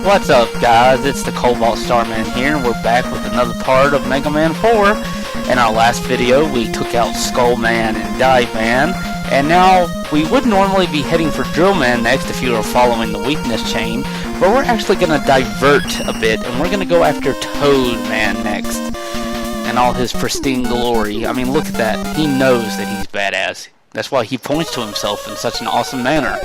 What's up, guys? It's the Cobalt Starman here, and we're back with another part of Mega Man 4. In our last video, we took out Skull Man and Dive Man, and now we would normally be heading for Drill Man next if you were following the weakness chain, but we're actually going to divert a bit, and we're going to go after Toad Man next, and all his pristine glory. I mean, look at that. He knows that he's badass. That's why he points to himself in such an awesome manner.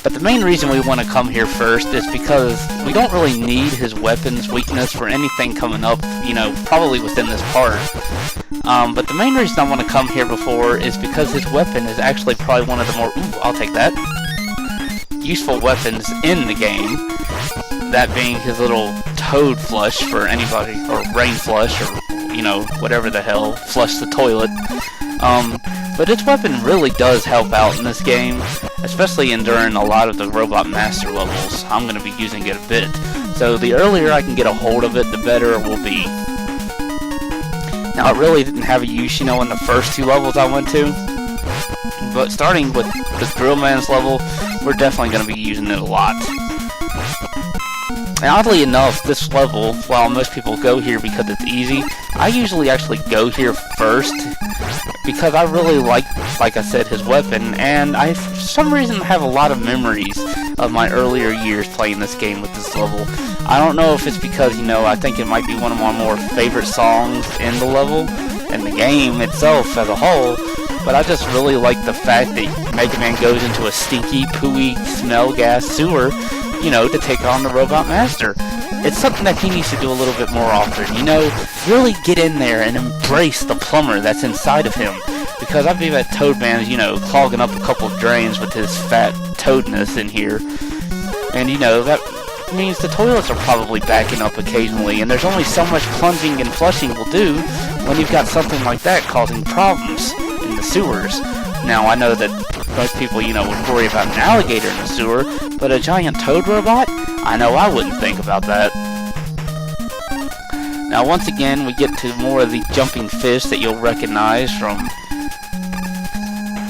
But the main reason we want to come here first is because we don't really need his weapons weakness for anything coming up, you know, probably within this part. But the main reason I want to come here before is because his weapon is actually probably one of the more, I'll take that, useful weapons in the game. That being his little toad flush for anybody, or rain flush, or, you know, whatever the hell, flush the toilet. But its weapon really does help out in this game, especially during a lot of the Robot Master levels. I'm going to be using it a bit. So the earlier I can get a hold of it, the better it will be. Now, it really didn't have a use, you know, in the first two levels I went to. But starting with the Drill Man's level, we're definitely going to be using it a lot. And oddly enough, this level, while most people go here because it's easy, I usually actually go here first because I really like I said, his weapon, and I, for some reason, have a lot of memories of my earlier years playing this game with this level. I don't know if it's because, you know, I think it might be one of my more favorite songs in the level, and the game itself as a whole, but I just really like the fact that Mega Man goes into a stinky, pooey, smell gas sewer, you know, to take on the Robot Master. It's something that he needs to do a little bit more often, you know, really get in there and embrace the plumber that's inside of him, because I believe that Toad Man's, you know, clogging up a couple of drains with his fat toadness in here, and, you know, that means the toilets are probably backing up occasionally, and there's only so much plunging and flushing will do when you've got something like that causing problems in the sewers. Now, I know that most people, you know, would worry about an alligator in the sewer, but a giant toad robot? I know I wouldn't think about that. Now, once again, we get to more of the jumping fish that you'll recognize from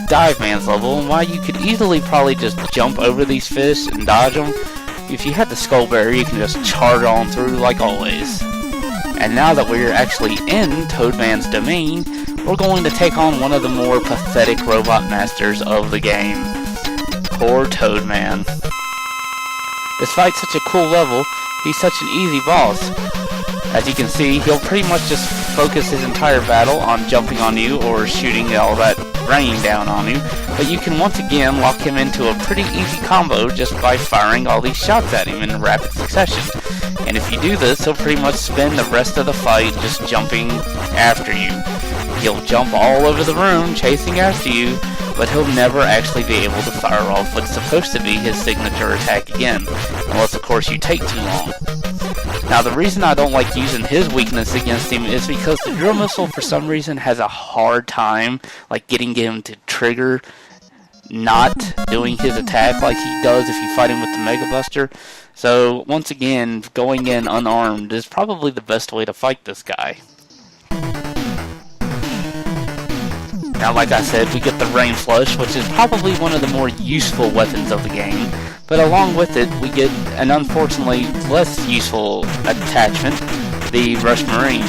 Dive Man's level, and while you could easily probably just jump over these fish and dodge them, if you had the skull barrier, you can just charge on through like always. And now that we're actually in Toad Man's domain, we're going to take on one of the more pathetic Robot Masters of the game. Poor Toad Man. Despite such a cool level, he's such an easy boss. As you can see, he'll pretty much just focus his entire battle on jumping on you or shooting all that rain down on you, but you can once again lock him into a pretty easy combo just by firing all these shots at him in rapid succession. And if you do this, he'll pretty much spend the rest of the fight just jumping after you. He'll jump all over the room chasing after you, but he'll never actually be able to fire off what's supposed to be his signature attack again, unless of course you take too long. Now, the reason I don't like using his weakness against him is because the drill missile for some reason has a hard time like getting him to trigger not doing his attack like he does if you fight him with the Mega Buster. So once again, going in unarmed is probably the best way to fight this guy. Now, like I said, we get the Rain Flush, which is probably one of the more useful weapons of the game, but along with it, we get an unfortunately less useful attachment, the Rush Marine.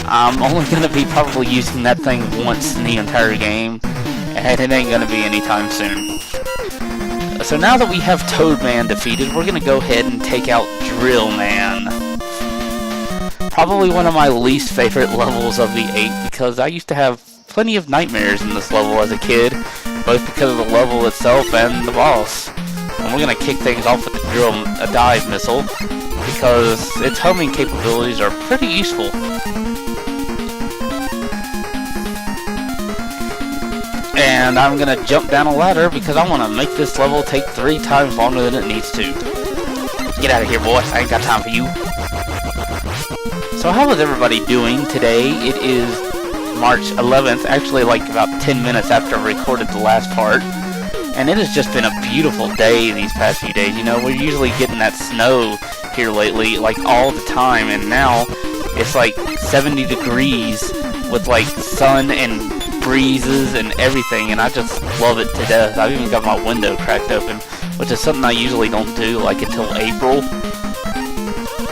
I'm only going to be probably using that thing once in the entire game, and it ain't going to be anytime soon. So now that we have Toad Man defeated, we're going to go ahead and take out Drill Man. Probably one of my least favorite levels of the 8, because I used to have plenty of nightmares in this level as a kid, both because of the level itself and the boss. And we're going to kick things off with the dive missile, because its homing capabilities are pretty useful. And I'm going to jump down a ladder because I want to make this level take 3 times longer than it needs to. Get out of here, boy. I ain't got time for you. So how is everybody doing today? It is March 11th, actually like about 10 minutes after I recorded the last part, and it has just been a beautiful day these past few days. You know, we're usually getting that snow here lately, like all the time, and now it's like 70 degrees with like sun and breezes and everything, and I just love it to death. I've even got my window cracked open, which is something I usually don't do like until April,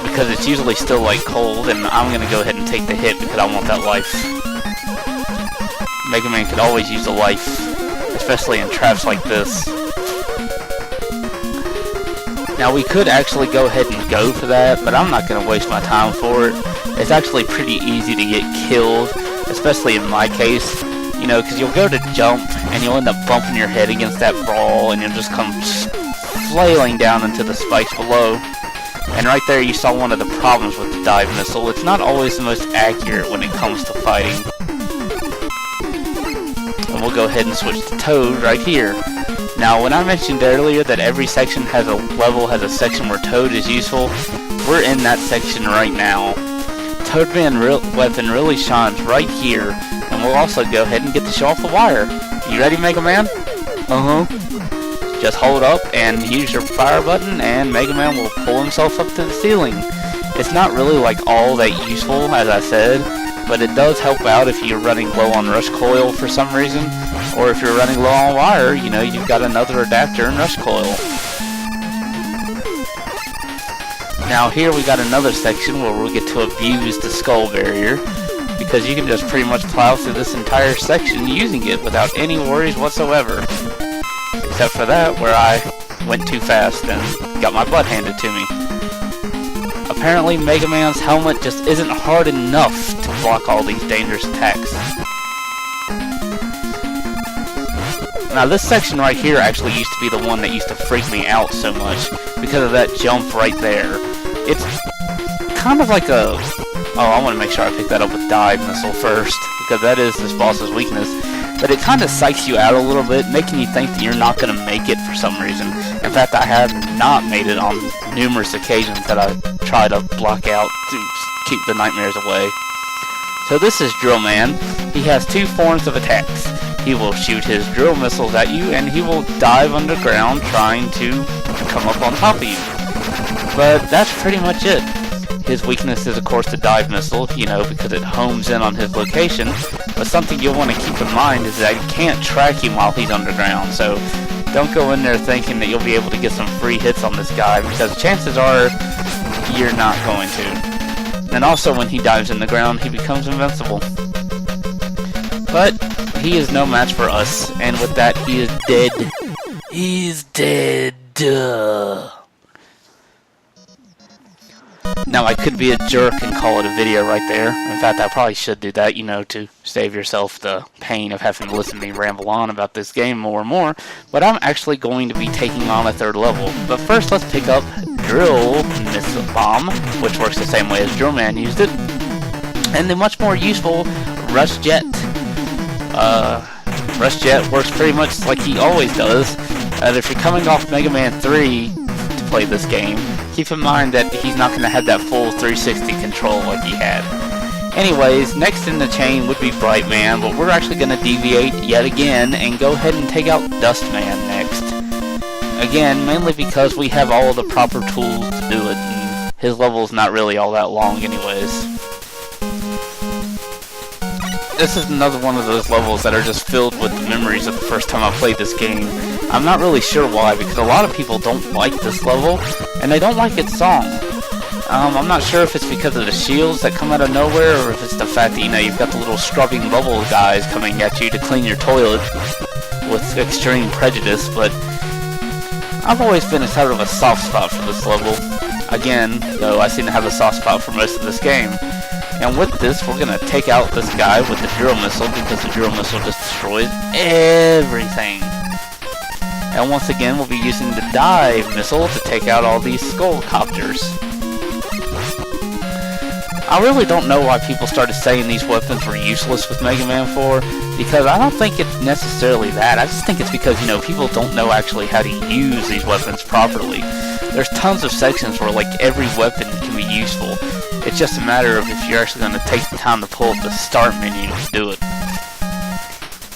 because it's usually still like cold, and I'm gonna go ahead and take the hit because I want that life. Mega Man could always use a life, especially in traps like this. Now we could actually go ahead and go for that, but I'm not going to waste my time for it. It's actually pretty easy to get killed, especially in my case, you know, because you'll go to jump and you'll end up bumping your head against that ball and you'll just come flailing down into the spikes below. And right there you saw one of the problems with the dive missile. It's not always the most accurate when it comes to fighting. And we'll go ahead and switch to Toad right here. Now, when I mentioned earlier that every section has a level, has a section where Toad is useful, we're in that section right now. Toadman weapon really shines right here, and we'll also go ahead and get to show off the wire. You ready, Mega Man? Just hold up and use your fire button, and Mega Man will pull himself up to the ceiling. It's not really like all that useful, as I said, but it does help out if you're running low on rush coil for some reason, or if you're running low on wire, you know, you've got another adapter in rush coil. Now here we got another section where we'll get to abuse the skull barrier, because you can just pretty much plow through this entire section using it without any worries whatsoever. Except for that, where I went too fast and got my butt handed to me. Apparently Mega Man's helmet just isn't hard enough to block all these dangerous attacks. Now this section right here actually used to be the one that used to freak me out so much because of that jump right there. It's kind of like a... Oh, I want to make sure I pick that up with Dive Missile first, because that is this boss's weakness. But it kind of psychs you out a little bit, making you think that you're not going to make it for some reason. In fact, I have not made it on numerous occasions that I try to block out to keep the nightmares away. So this is Drill Man. He has two forms of attacks. He will shoot his drill missiles at you, and he will dive underground trying to come up on top of you. But that's pretty much it. His weakness is, of course, the dive missile, you know, because it homes in on his location. But something you'll want to keep in mind is that you can't track him while he's underground, so don't go in there thinking that you'll be able to get some free hits on this guy, because chances are you're not going to. And also, when he dives in the ground, he becomes invincible. But he is no match for us, and with that, he is dead. He's dead. Now, I could be a jerk and call it a video right there. In fact, I probably should do that, you know, to save yourself the pain of having to listen to me ramble on about this game more and more. But I'm actually going to be taking on a third level. But first, let's pick up Drill Missile Bomb, which works the same way as Drill Man used it. And the much more useful Rush Jet. Rush Jet works pretty much like he always does. If you're coming off Mega Man 3 to play this game, keep in mind that he's not going to have that full 360 control like he had. Anyways, next in the chain would be Bright Man, but we're actually going to deviate yet again and go ahead and take out Dust Man next. Again, mainly because we have all of the proper tools to do it, and his level's not really all that long anyways. This is another one of those levels that are just filled with the memories of the first time I played this game. I'm not really sure why, because a lot of people don't like this level, and they don't like its song. I'm not sure if it's because of the shields that come out of nowhere, or if it's the fact that, you know, you've got the little scrubbing bubble guys coming at you to clean your toilet with extreme prejudice, but I've always been a sort of a soft spot for this level. Again, though, I seem to have a soft spot for most of this game. And with this, we're going to take out this guy with the drill missile, because the drill missile just destroys everything. And once again, we'll be using the dive missile to take out all these skull copters. I really don't know why people started saying these weapons were useless with Mega Man 4, because I don't think it's necessarily that. I just think it's because, you know, people don't know actually how to use these weapons properly. There's tons of sections where, like, every weapon can be useful. It's just a matter of if you're actually going to take the time to pull up the start menu to do it.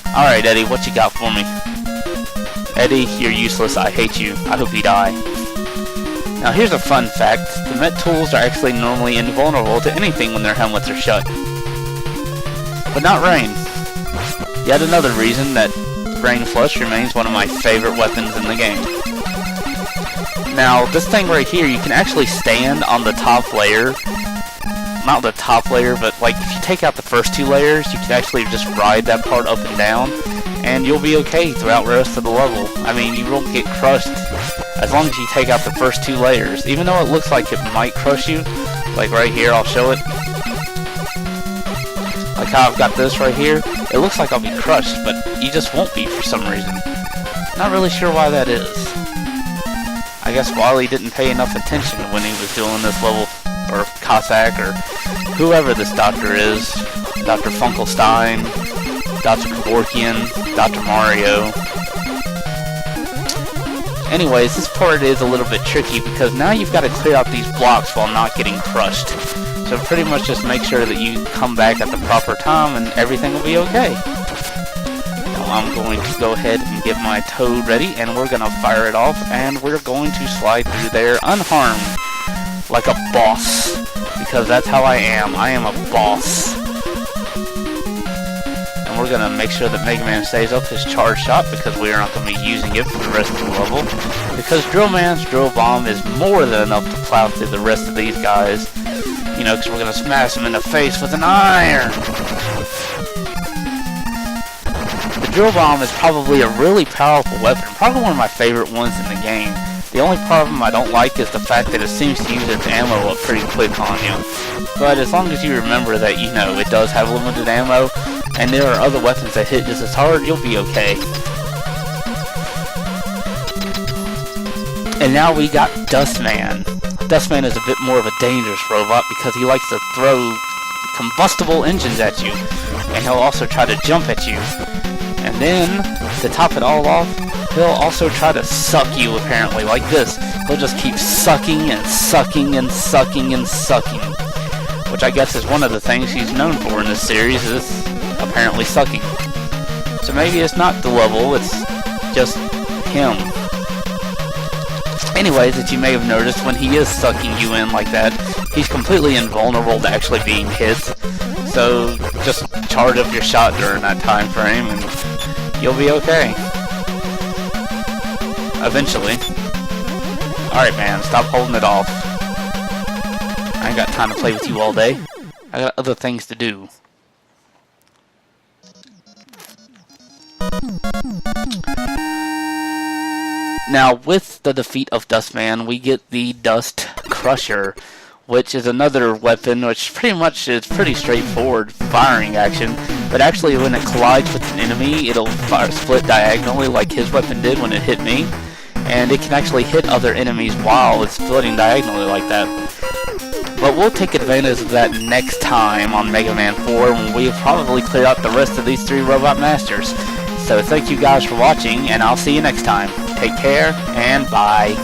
Alright, Eddie, what you got for me? Eddie, you're useless. I hate you. I hope you die. Now, here's a fun fact. The Met Tools are actually normally invulnerable to anything when their helmets are shut. But not Rain. Yet another reason that Brain Flush remains one of my favorite weapons in the game. Now, this thing right here, you can actually stand on the top layer. Not the top layer, but like if you take out the first 2 layers, you can actually just ride that part up and down, and you'll be okay throughout the rest of the level. I mean, you won't get crushed as long as you take out the first 2 layers. Even though it looks like it might crush you, like right here, I'll show it. Like how I've got this right here, it looks like I'll be crushed, but you just won't be for some reason. Not really sure why that is. I guess Wily didn't pay enough attention when he was doing this level, or Cossack, or whoever this doctor is. Dr. Funkelstein, Dr. Kevorkian, Dr. Mario. Anyways, this part is a little bit tricky because now you've got to clear out these blocks while not getting crushed. So pretty much just make sure that you come back at the proper time and everything will be okay. Now I'm going to go ahead and get my Toad ready, and we're going to fire it off, and we're going to slide through there unharmed, like a boss, because that's how I am. I am a boss. And we're going to make sure that Mega Man stays up his charge shot, because we are not going to be using it for the rest of the level, because Drill Man's Drill Bomb is more than enough to plow through the rest of these guys. You know, because we're going to smash them in the face with an iron. The Drill Bomb is probably a really powerful weapon, probably one of my favorite ones in the game. The only problem I don't like is the fact that it seems to use its ammo up pretty quick on you. But as long as you remember that, you know, it does have limited ammo, and there are other weapons that hit just as hard, you'll be okay. And now we got Dustman. Dustman is a bit more of a dangerous robot because he likes to throw combustible engines at you, and he'll also try to jump at you. And then, to top it all off, he'll also try to suck you, apparently, like this. He'll just keep sucking and sucking and sucking and sucking, which I guess is one of the things he's known for in this series, is apparently sucking. So maybe it's not the level, it's just him. Anyways, as you may have noticed, when he is sucking you in like that, he's completely invulnerable to actually being hit. So just charge up your shot during that time frame and you'll be okay. Eventually. Alright man, stop holding it off. I ain't got time to play with you all day. I got other things to do. Now, with the defeat of Dustman, we get the Dust Crusher, which is another weapon which pretty much is pretty straightforward firing action, but actually when it collides with an enemy, it'll split diagonally like his weapon did when it hit me, and it can actually hit other enemies while it's splitting diagonally like that. But we'll take advantage of that next time on Mega Man 4 when we probably clear out the rest of these 3 Robot Masters. So thank you guys for watching, and I'll see you next time. Take care, and bye.